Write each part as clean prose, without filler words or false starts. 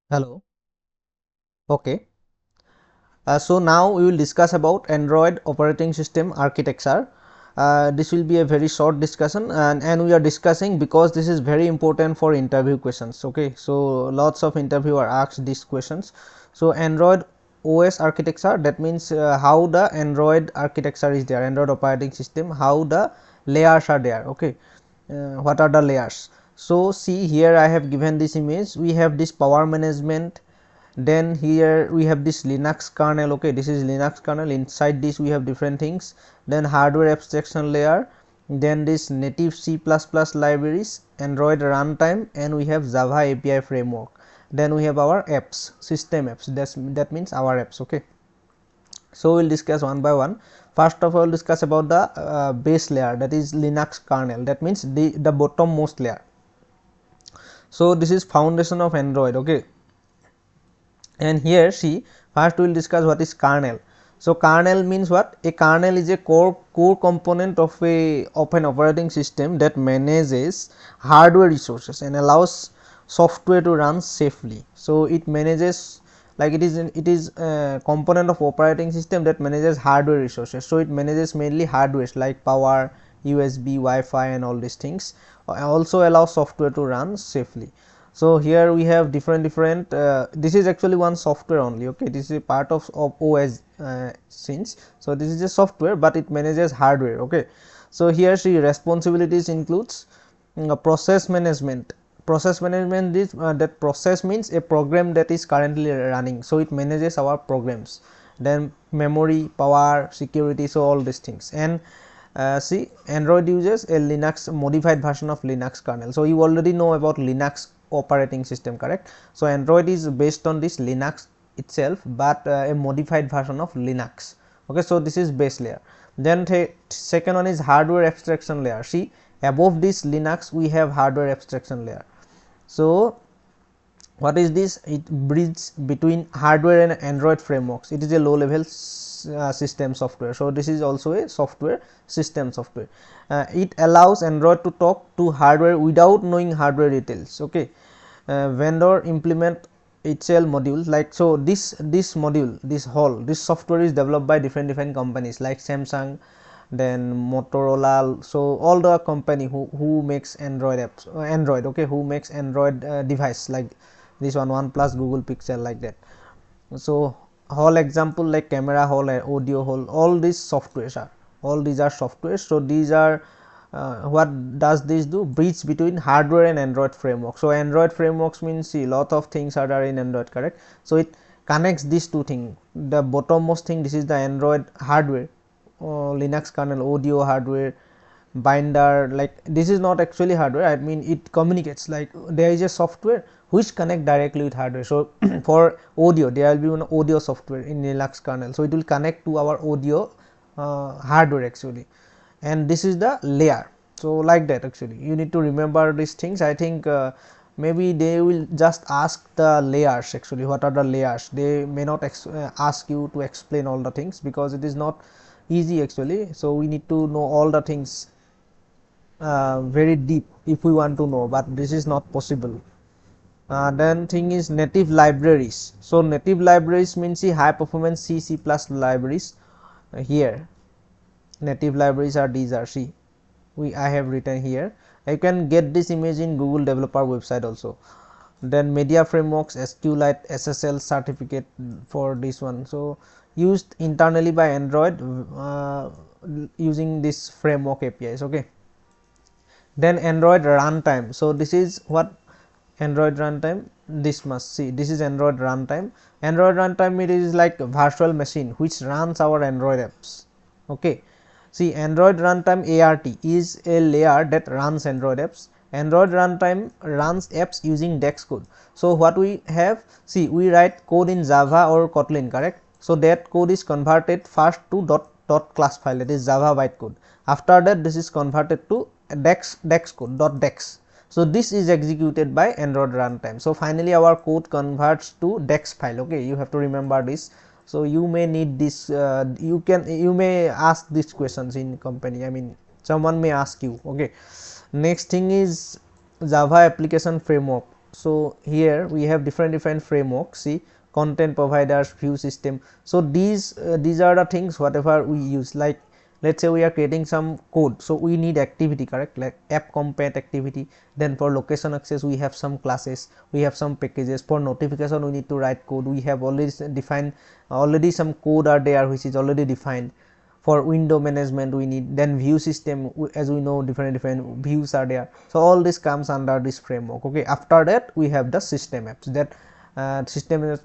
Hello. Okay. So now we will discuss about Android operating system architecture. This will be a very short discussion, and we are discussing because this is very important for interview questions. Okay. So lots of interviewer asked these questions. So Android OS architecture, that means how the Android architecture is there, Android operating system, how the layers are there. Okay. What are the layers? So see, here I have given this image. We have this power management, then here we have this Linux kernel. Okay, this is Linux kernel. Inside this we have different things, then hardware abstraction layer, then this native C++ libraries, Android runtime, and we have Java API framework. Then we have our apps, system apps, that means our apps. Okay, so we'll discuss one by one. First of all, discuss about the base layer, that is Linux kernel, that means the bottommost layer. So this is foundation of Android. Okay, and here see, first we will discuss what is kernel. So kernel means what? A kernel is a core component of an operating system that manages hardware resources and allows software to run safely. So it manages, like it is a component of operating system that manages hardware resources. So it manages mainly hardware like power, USB, Wi-Fi, and all these things. Also allows software to run safely. So here we have different this is actually one software only. Okay, this is a part of OS since, so this is a software but it manages hardware. Okay, so here see, responsibilities includes process management. Process management is that process means a program that is currently running, so it manages our programs. Then memory, power, security, so all these things. And see, Android uses a Linux modified version of Linux kernel. So you already know about Linux operating system, correct? So Android is based on this Linux itself, but a modified version of Linux. Okay, so this is base layer. Then second one is hardware abstraction layer. See, above this Linux we have hardware abstraction layer. So what is this? It bridges between hardware and Android frameworks. It is a low level system software. So this is also a software, system software. It allows Android to talk to hardware without knowing hardware details. Okay, vendor implement HL modules, like, so this module, this software is developed by different companies like Samsung, then Motorola. So all the company who makes Android apps, Android. Okay, who makes Android device like this one, OnePlus, Google Pixel, like that. So whole example like camera hole, audio hole, all these softwares are, all these are softwares. So these are what does this do? Bridge between hardware and Android framework. So Android frameworks means, see, lot of things are there in Android, correct? So it connects these two things. The bottommost thing, this is the Android hardware, Linux kernel, audio hardware, binder, like this is not actually hardware, I mean it communicates, like there is a software which connect directly with hardware. So for audio there will be one audio software in Linux kernel, so it will connect to our audio hardware actually, and this is the layer. So like that, actually you need to remember these things. I think maybe they will just ask the layers, actually what are the layers. They may not ask you to explain all the things because it is not easy actually. So we need to know all the things very deep if we want to know, but this is not possible. Then thing is native libraries. So native libraries means the high performance C++ libraries. Here native libraries are, these are, see, I have written here. You can get this image in Google developer website also. Then media frameworks, SQLite, SSL certificate for this one. So used internally by Android using this framework APIs. Okay, then Android runtime. So this is what Android runtime, this must see, this is Android runtime. Android runtime, it is like a virtual machine which runs our Android apps. Okay, see, Android runtime ART is a layer that runs Android apps. Android runtime runs apps using DEX code. So what we have, see, we write code in Java or Kotlin, correct? So that code is converted first to dot class file, that is Java bytecode. After that this is converted to DEX code, .dex. So this is executed by Android runtime. So finally our code converts to DEX file. Okay, you have to remember this. So you may need this, you may ask these questions in company, I mean someone may ask you. Okay, next thing is Java application framework. So here we have different frameworks. See, content providers, view system. So these are the things whatever we use. Like let's say we are creating some code, so we need activity, correct, like app compat activity. Then for location access we have some classes, we have some packages. For notification we need to write code, we have already defined, already some code are there which is already defined. For window management we need, then view system, as we know different views are there. So all this comes under this framework. Okay, after that we have the system apps. That system apps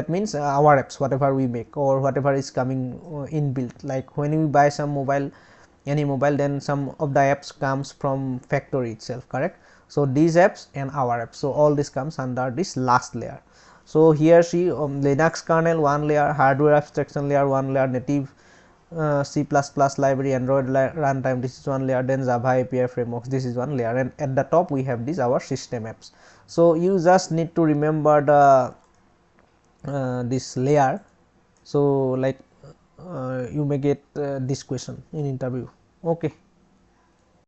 means our apps, whatever we make or whatever is coming inbuilt. Like when we buy some mobile, any mobile, then some of the apps comes from factory itself, correct. So these apps and our apps, so all this comes under this last layer. So here see, Linux kernel one layer, hardware abstraction layer one layer, native C++ library, Android runtime, this is one layer, then Java API frameworks, this is one layer, and at the top we have this our system apps. So you just need to remember the this layer. So like you may get this question in interview. Okay.